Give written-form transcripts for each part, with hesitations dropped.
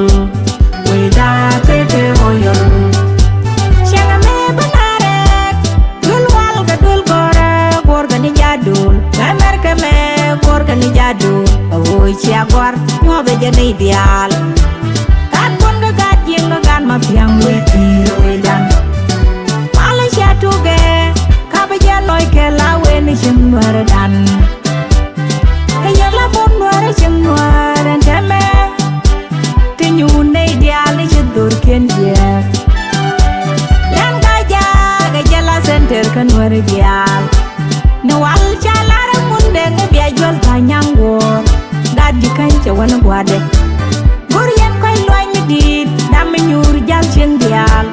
royal. We da teke royal. Shanga me banarek. Dul wal ka dul gore. Gorga ni jadul. Amerika me gorga ni jadul. Awoy chia gor. Nyobe jene ideal. Kat pun ga gat yeng ga gan ma piang we tiro we dan. Malaysia tuge. Kabeja loy ke lawe ni shimwara dan. Kaya la bon wara shimwara teme. Tinyu ne ideal ni chidur ken dia. Lan gaja la center kan wara ideal. Nawal chalara munde ngebiya jual tanyango. Dadi kancha wana guade. Gurian koy loy ni dit. Dami nyur jal cheng dial.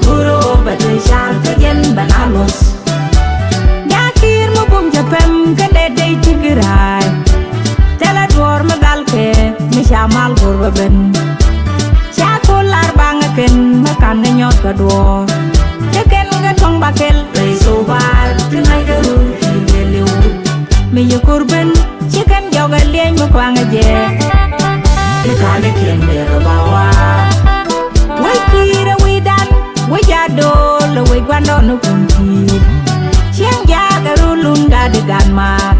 Guru bate shal kajen banalos. Yakir mo bum japem kende day tigiray. Tela dwar magal ke mishamal gurba ben. Shakul arbanga ken makan nyot ka dwar. Teken ga tong bakel reso bar tinay garu tigeliu. Miyo kurben chicken joga lieng mo kwanga je. Ikane ken mera bawa. Wai kira widan, wai jadol, wai gwando no kunti. Chiang jaga rulunda de ganmak.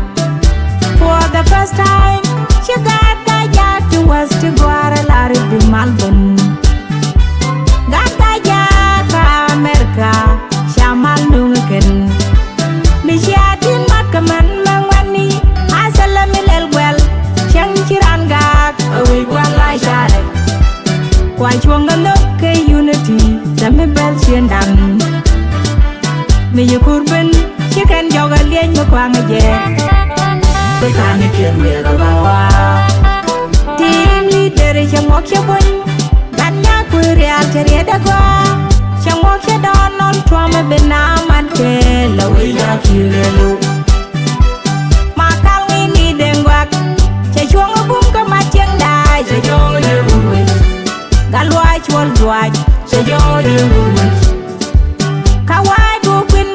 For the first time, she got kaya to was to Guadalajara de Melbourne. Got kaya ka Amerika, shamal nungaken. Mishiatin mat kaman mangwani, asalamil elgwel. Chiang chiran gak, away gwalay share. Kwai chuanga look ke unity, dame bel chien dan. Me yu kurben, chicken joga lieng mo kwanga je. Bekane kien mera bawa. Team leader chang mok che bun, ganya kwe real cheria dagwa. Chang mok che Donald Trump benaman ke lawe ya kirelu. Makal ni dengwak, che chuanga bum ka macheng dai che joye uwit. Galwai chwal dwaj, che joye uwit. Kawai gupin,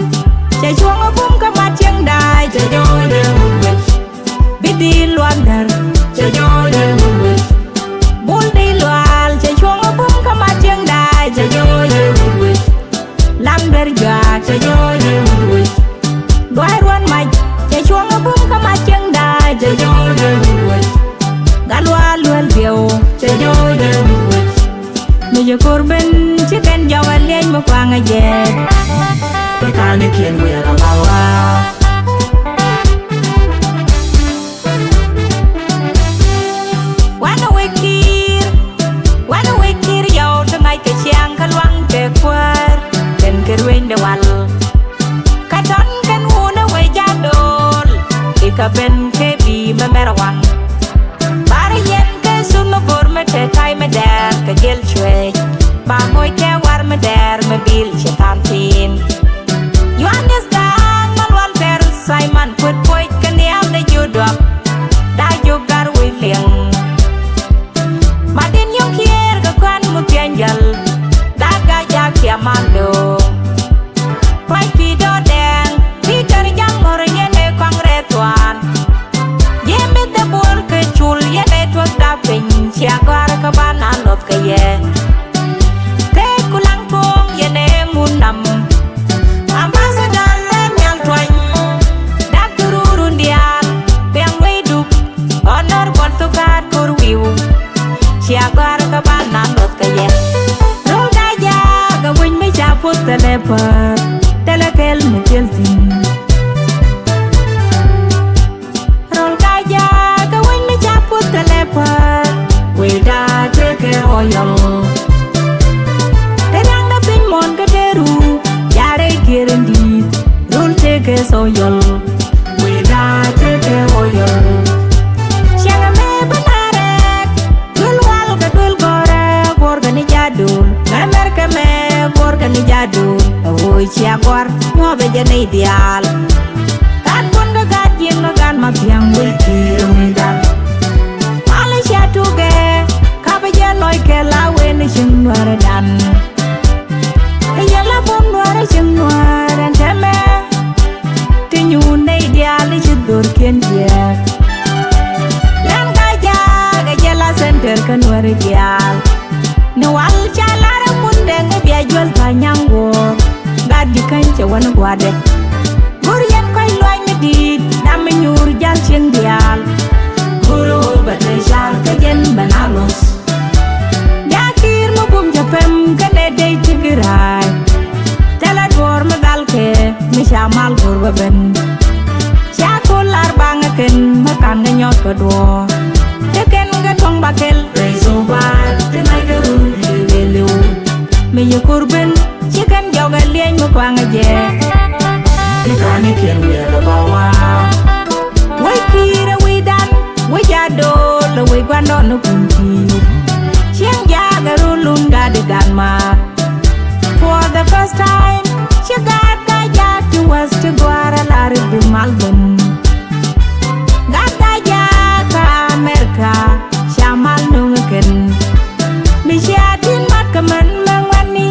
che chuanga bum ka macheng dai che joye uwit. Bidi luandar, che joye uwit. Buldi lual, che chuanga bum ka macheng dai che joye uwit. Lamber jak, che joye uwit. Dwai ruan mach, che chuanga bum ka macheng dai che joye uwit. Galwa luel biao, che joye uwit. Miyo kurben chicken jawa lieng mo kwanga jet. Bekane kien mera bawa. Wana wikir yaw tengay ke siang kalwang ke kwar. Ken kerwin de wal. Katon kan una we jadol. Ika pen ke bi memerawang. Bari yen ke suno bor me te tay me der ke gel chwe. Ba moy ke war me der me bil chetantin. Yohanes dang malwal ter Simon put poit kanial de judop. Da jugar wiliang. Madin yung kier ke kwan mo pianjal. Da gaya kiamando. Pai pido deng. Peter jang mor yene kwang retuan. Yeme te bol ke chul yene tuak da pin. Siagar ke bananot ke ye. Te kulang kong yene munam. Ambassador lem yang tuan. Dak turun dian. Piang weduk. Honor kon tukat kurwiu. Siagar ke bananot ke ye. Rol gaya ke win me caput telepar. Telekel me jeltin. Rol gaya ke win me caput telepar. Weda teke royal. Terang na pin mon ke teru. Yare kirendi. Rol teke soyal. Weda teke royal. Shanga me banarek. Dul wal ke dul gore. Gorga ni jadul. Amerika me gorga ni jadul. Awoy chia gor. Nyobe jene ideal. Kat pun ga gat yeng ga gan ma piang wikir widan. Malaysia tuge. Kabeja loy ke lawe ni shimwara dan. Kaya la bom nuara shimwara teme. Tinyu ne ideal ni chidur ken dia. Lan gaya la center kan wara dial ni wal chalara munde ngebia jol panyango gadi kanche wana gwade gurian koy loy ni dit dam nyur jal chen dial guru bate jar kajen banalos yakir mo bum japem kane dey tigiray tala dor ma dalke mi shamal gurba ben chakolar bangaken makan nga nyot ko do teken nga tong bakel rezo bat tenay garu lelu me ye kurben chikan joga lien mo kwanga je ikani ken we bawa we kira we dan we jado lo we gwando no kunti chiang jaga rulun gade ganma for the first time she got kaya to was to gwara lari du malbon gata jaka Amerika shamal nungken mi shatin mat kaman mangwani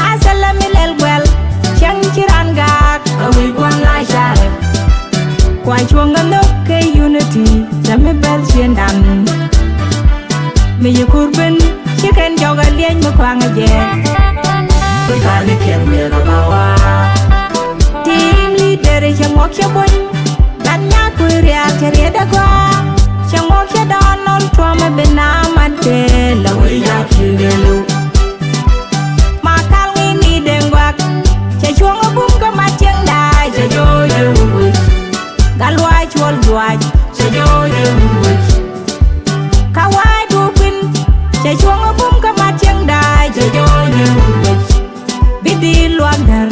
asalami lelgwel chang chiran gak awi gwan la share kwa chuanga no ke unity dame bel siendan mi yukurben chicken joga lien mo kwanga je kani ken we bawa team leader changok chabon ganya kuria cheria dagwa changok chadonol twama benamate la we yakilelu makal ni dengwak chachwanga bum ka macheng dai chajoje wi galwa chwol dwaj chajoje wi kawai dupin chachwanga bum ka macheng dai chajoje wi bidi luandar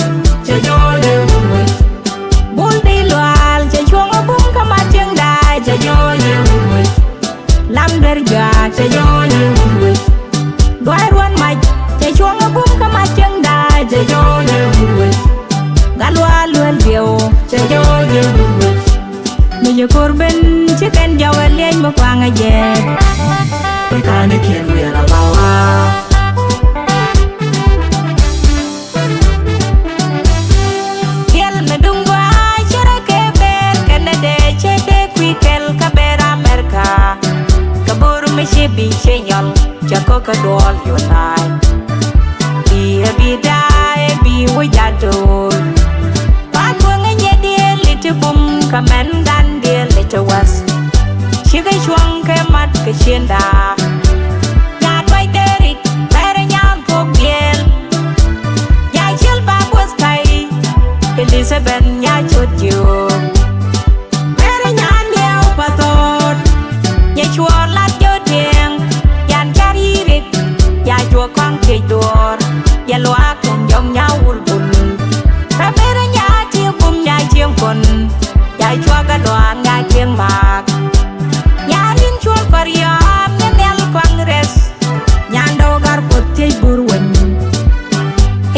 chajoje wi buldi lual chachwanga bum ka macheng dai chajoje wi lamder ja chajoje wi dwai ruan mach chachwanga bum ka macheng dai chajoje wi galwa luel dio chajoje wi mi ye korben chicken jawa lien mo kwanga je kani ken we bawa yel me dungwa chere ke ber kanade chede kwikel kaber Amerika kabur me shibi chenyol jako kadol yonai bi dai bi wajadol patwanga nyedi litibum kamen dan dia litawas chigai chuang ke mat ke chienda ya twai derik pere nyam pogiel ya chil ba bus kai Elizabeth ya chotyo pere nyan leo patot ya chuolat jodeng yan charirik ya chua kwang ke dor ya loa ken yong nya ulbun pere nya chi bum nya chieng kon ya chua ga doan nga chieng mak nyarin chul koryam nyanel kongres nyando gar potey burwen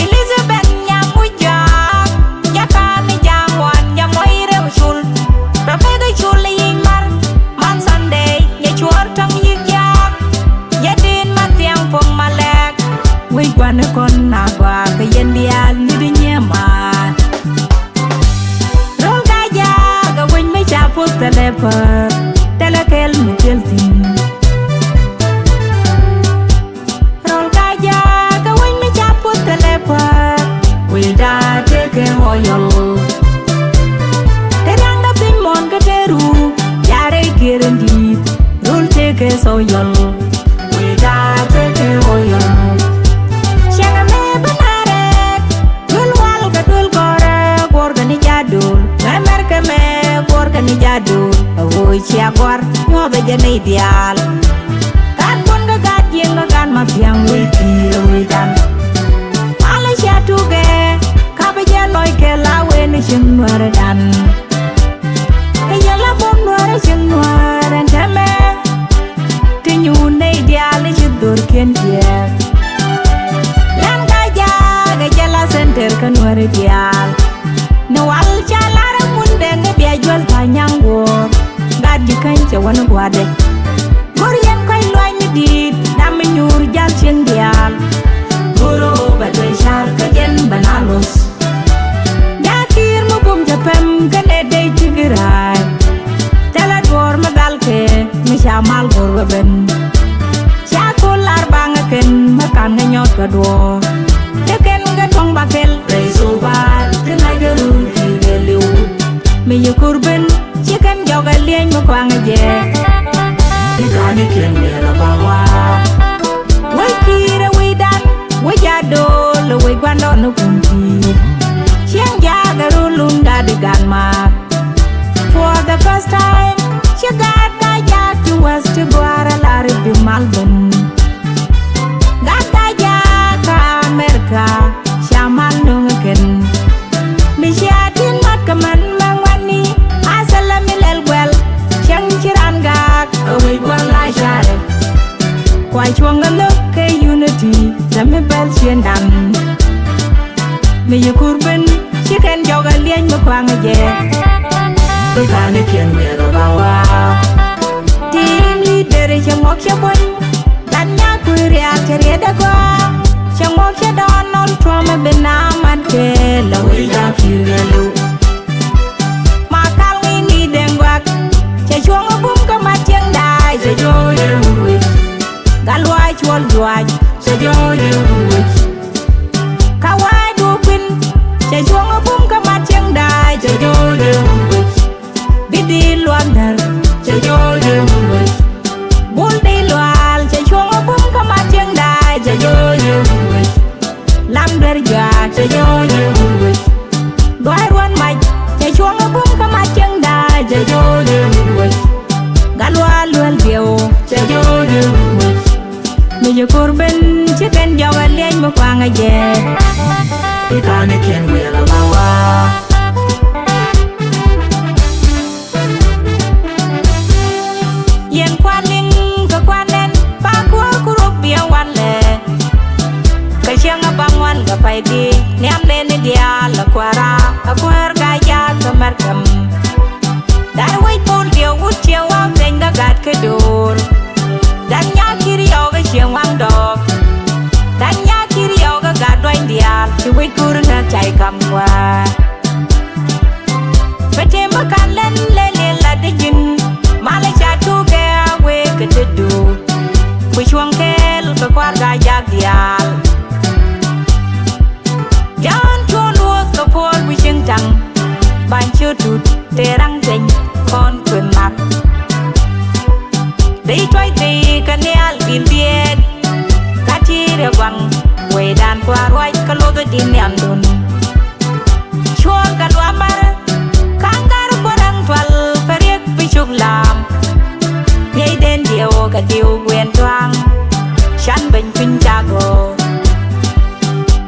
Elizabeth nyamujak yakani jangwan nyamoire usul rapega chul yingmar man Sunday nye chuor tong yigyak yadin matiang pong malek wei gwana kon nagwa kayendial nyidi nyema rol gaya ga wen me chapul teleper telekel muteltin rol kaya ka wen me chaput telepa we da teke hoyol terang da pin mon ka teru yare kirendi rol teke soyol we da teke hoyol shanga me banare dul wal ka dul gore gorgani jadul Amerika me gorgani jadul woy chia gwar nyobe jene ideal kan pun ga gat yeng ga kan ma piang we kira we dan ala sia tuge ka be je loy ke la we ni chung nuare dan ke ya la bom nuare chung nuare teme ti nyu ne ideal chi dur ken ye lan ga jala center kan nuare ideal no wal chala ra munde nge bia jwal panyango gadi kanche wana gwade gurian koy loy ni dit dam nyur jal chen dial guru bate shar kajen banalos yakir mo bum japem kane dey tigiray tala dor magal ke mi shamal gorba ben chakolar makan nyot kedua. Teken gatong bakel resobat tenai gerun kirelu. Me ye kurben chicken joga lieng makwang je. Ikani kien mera bawa. Wai kira wai dan wai jado le wai gwando no kunti. Chiang jaga rulun gadigan mak. For the first time, she got kayak to West Guadalajara to Melbourne. Got kayak ke Amerika, shaman nungken. Misyatin mat keman mangwani, asal milel gwel, siang ciran gak, away gwan lai share. Kwai chuang ngaluk ke unity, zame bel sien dan. Me ye kurben, chicken joga lieng makwang je. Ikani kien mera bawa. Team leader changok chabon, tanya kuria ceria dago. Changok Donald Trump benamat ke lawida kirelu. Makal ini dengwak, cechuang bum kamat yang dai sejoye wit. Galwai chual juaj sejoye wit. Kawai dupin, cechuang bum kamat yang dai sejoye wit. Bidi luandar, sejoye wit. Bul di lual, cechuang bum kamat yang dai sejoye wit. Lam berja, sejoye wit. Doi ruan mai, cechuang bum kamat yang dai sejoye wit. Galwa lual dio, sejoye wit. Me ye kurben chicken jawa lieng makwang je. Ikani kien mera bawa. Yen kwaning ke kwanen pakua kurup biang wan le. Kasiang abang wan gapai di niam nene dia la kuara akuer gaya kemerkem. Dar wait pun dia wut chiang wang teng gagat kedur. Dan nyakiri yoga chiang wang dog. Dan nyakiri yoga gadwain dia cuit kurna cai kamwa. Bete makan len lele la dejin. Malaysia tu ke awe ketedu. Kuchuang kel ke keluarga jagial. Jangan chuluos ke pol wishing tang. Bancu tut terang jeng kon kenak. Dei toy dei kanial bilbiet. Katire wang wedan kuarwai kalau tu diniam dun. Chuang kalwa mar kanggar porang twal periak pichuk lam. Nhây đến điều cả điều quyền toang. Shan bình pin jago.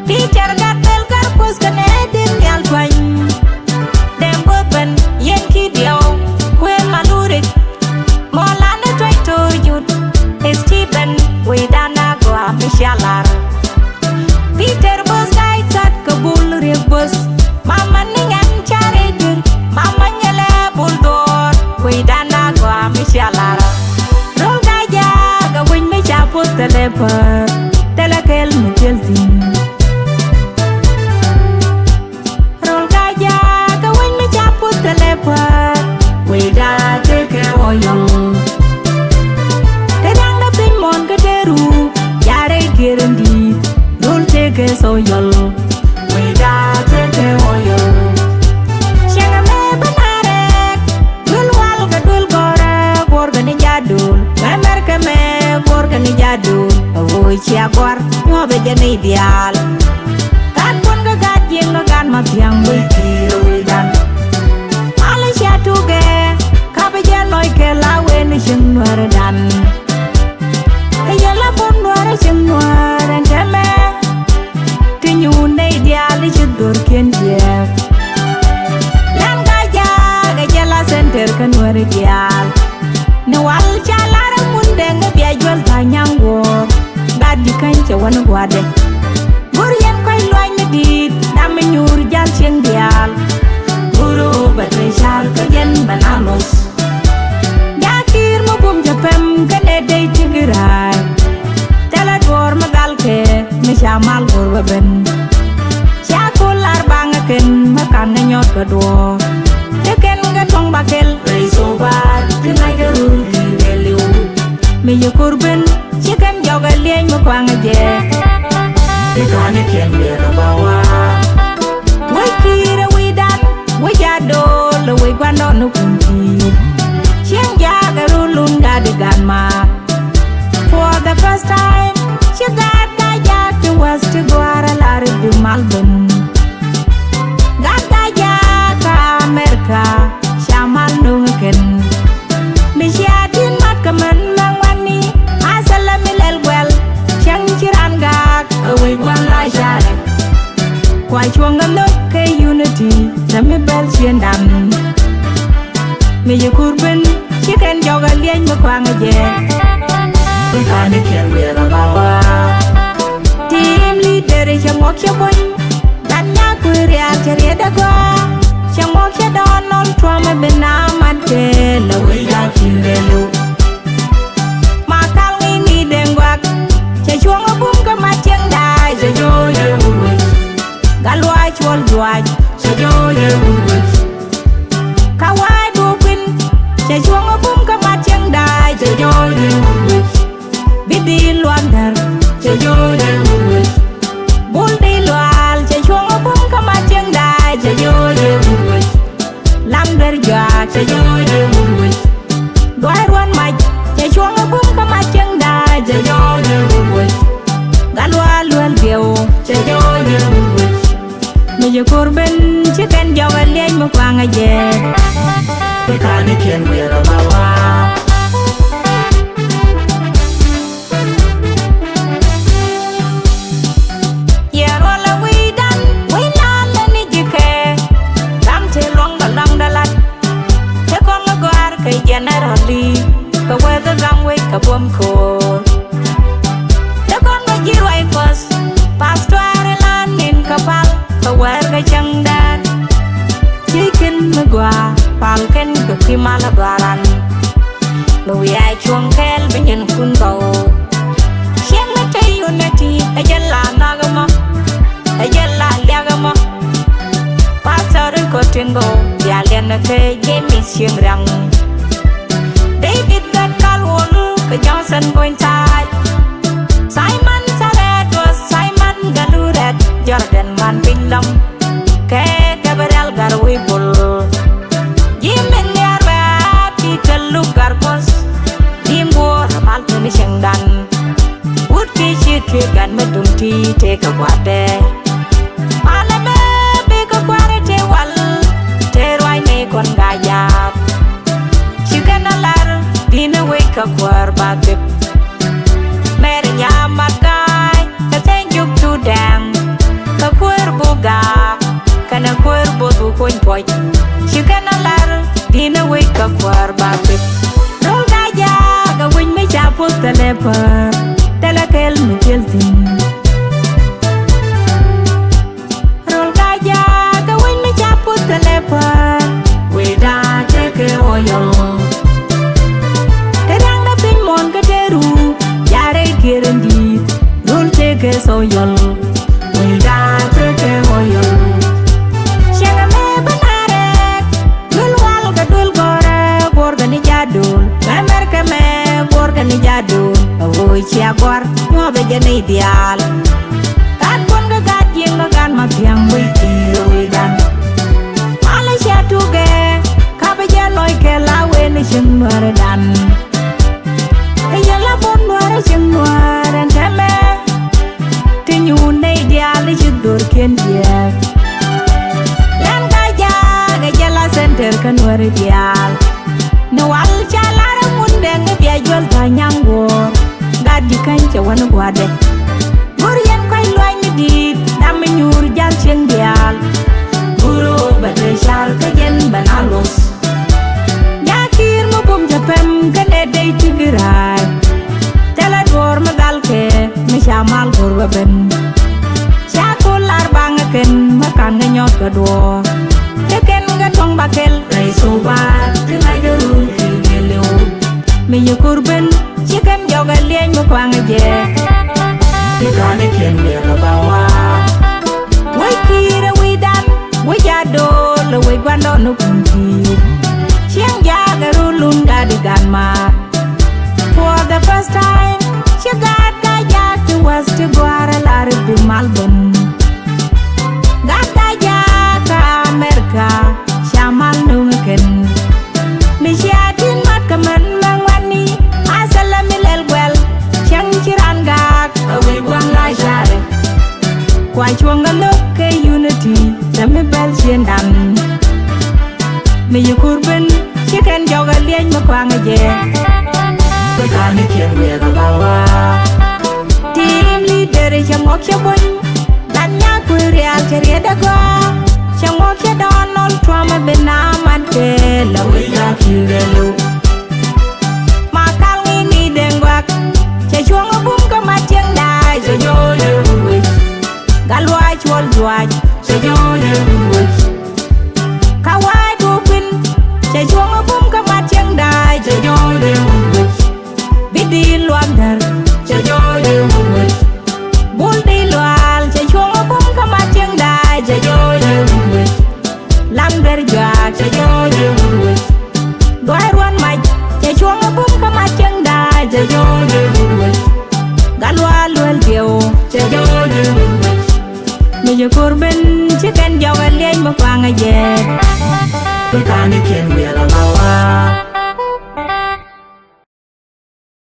Teacher gat tel kar pos kane din yal twang. Dem boben yen ki dio kwen malurik. Molana toy to yut. Stephen wedana go amishalar. Peter bos kai sat kabul riek bos. Mama ningan cari dur. Mama nyele buldor. Wedana go amishalar. Rol gaya gawin me chaput telepar. Telekel me jeltin. Rol gaya gawin me chaput telepar. Weda teke oyong. Tedang da pimon keteru. Yare kirendi. Rol teke soyol. Weda teke oyong. Sianga me benarek. Dulwal ke dul gorek. Gorga ni jadul. Memer ke me gorga ni jadul. Woi ciagor ngobe jene ideal. Kan pun gagat yang gagan matiang wiki wedan. Malaysia tuge kabe jaloi ke lawe ni sengnuar dan. Kayala pun nuar sengnuar jeme. Tinyu ne ideal judur kien jek. Lan gaya gajala center kan nuar ideal. Nawal calara mundeng biya jual tanyang wor. Badi kan cawan guade. Gurian koi loy medit dame nyur jal siang dial. Guru batresal kajen bananos. Yakir mo bum japem kane day tigirai. Tela dor magal ke mishamal gorbaben. Syakul arbangaken makan nyot kedua. Teken gatong bakel resobat tenai gerun kirelu. Me ye kurben chicken joga lieng makwang je. Ikani ken wera bawa Wai kira widan Wai jadol Wai gwando no kunti Chiang jaga rulun gadigan ma For the first time She got kajak to was to guara lari di Melbourne Gat kajak ka Amerika Shamal nungken Misyatin mat kemen mangwani Asala milel gwel Chiang chiran gak Away kwan la share Kwai chuang ngamno ke unity Nami bel chien dam Mi yu kurben Chicken joga lieny mo kwang aje Ikani ken wera bawa Team leader Chiang mok siya boy Tanya kuria cerita kwa Chiang mok siya donon Tuama benaman ke Laway yakin delu Makal ngini dengwak Chiang chuang abum ke macheng dai Sejo ye urwit Galwai chual juaj Sejo ye urwit Kawai dupin Chiang chuang abum ke macheng dai Sejo ye urwit Bidi luandar Sejo ye urwit Buldi lual Chiang chuang abum ke macheng dai Sejo ye urwit Lamber juaj Sejo ye urwit Dwai ruan mach Chiang chuang abum ke macheng dai Sejo ye urwit Galwa luel geo Sejo ye urwit Meja korben Chicken jawa lieny mo kwang aje Ikani ken wera bawa Yerola widan Winala ni jike Dam te long galang dalat Te kong agwar kay generali Kawega gangway kabom ko Te kong magirway kos Pastuare lanin kapal Kawarga changdan Chicken magwa Palken kukimala baran Nui ay chuang kel binyan kun bau Siang mata unity Ajala nagama Ajala liagama Pasar ko tingo Yalian na ke Jamie siang rang David gat kalwolu Ke Johnson Pointai Simon Saret was Simon Galuret Jordan Man Pinlam Ke Gabriel Garwibul Jimin Yarba Peter Lugar Kos Dimbo Ramal Tuni Shengdan Wood Kishi Kigan Medum Ti Take a Wate Malame Big a Quarete Wal Terwai Ne Kon Gayap Chicken Alar Dina Wake a Quar Batip Mary Yamakai The Thank You to Them The Cuervo Ga Kana Cuervo Tu Coin Point Chicken Alar Dina Wake a Quar Batip Roll Gaya Gawin me Chapos Teleper Telekel me Chiltin Roll Gaya Gawin me Chapos Teleper Weda Teke Oyo Terang na Pinmon Kateru Yare Kirendi Roll Teke Soyol Weda Teke Oyo Shangame Banarek Dulwal Kadul Gore Gorgani Jadul Amerika me Gorgani Jadul Awoy Chia Gor Nyobe Jane Ideal Kat Pon Gagat Yang Gagan Mapiang Wiki Wedan Malaysia Tuge Kabeja Loy Ke Lawe Ni Sheng Nuaradan Kayala Bon Nuara Sheng Nuaran Kame Tinyu Ne Ideal Shudur Ken Dia Lan Gaya Gajala Center Kan Nuara Ideal Nual Chalara Mundeng Dia Jual Tanyanggo Gadi Kancha Wana Guade Gurian Koi Loy Ni Dit Dami Nyur Jal Sheng Dial Guru Bade Shal Kajen Banalos Yakir Mubum Japem Kane Day Tigirai Tela Dor Magalke Mishamal Gurwaben Shakul Arbangaken Makan Nyot Gador Teken Gatong Bakel Raisobat Tingai Garul Kigelu Mi Yukurben Chicken Joga Lieny Mo Kwang Aje Ikani ken wera bawa Wai kira widan Wai jadol Wai gwando no kunti Chiang jaga rulun gadigan ma For the first time She got kajak to was to guara lari di Melbourne loài chuông ngân lúc cái unity Đâm mê bèl xiên đàn Mê yu kurben Chicken joga liêng mà quang ở dê Tôi ta ní kiên quê gà bao à Team leader cha ngok cha bun Dan nya ku real cha rieda go Cha ngok cha Donald Trump ben na mat ke la Tôi ta kiên lu Ma kal ngi ni dengwak Cha chuang bum ka ma chiang dai Cha yo ye wui Galwa chwal jwaj Cha yo ye wui Ka wai du pin Cha chuang bum ka ma chiang dai Cha yo ye wui Bidi luam dar Cha yo ye wui Bul di lual Cha chuang bum ka ma chiang dai Cha yo ye wui Lam ber jwak Cha yo ye wui Doi ruan mạch Cha chuang bum ka ma chiang dai Cha yo ye wui Galwa luel diu Cha yo ye wui Mê yu kurben Chicken joga liêng mà quang ở dê Tôi ta ní kiên quê gà bao à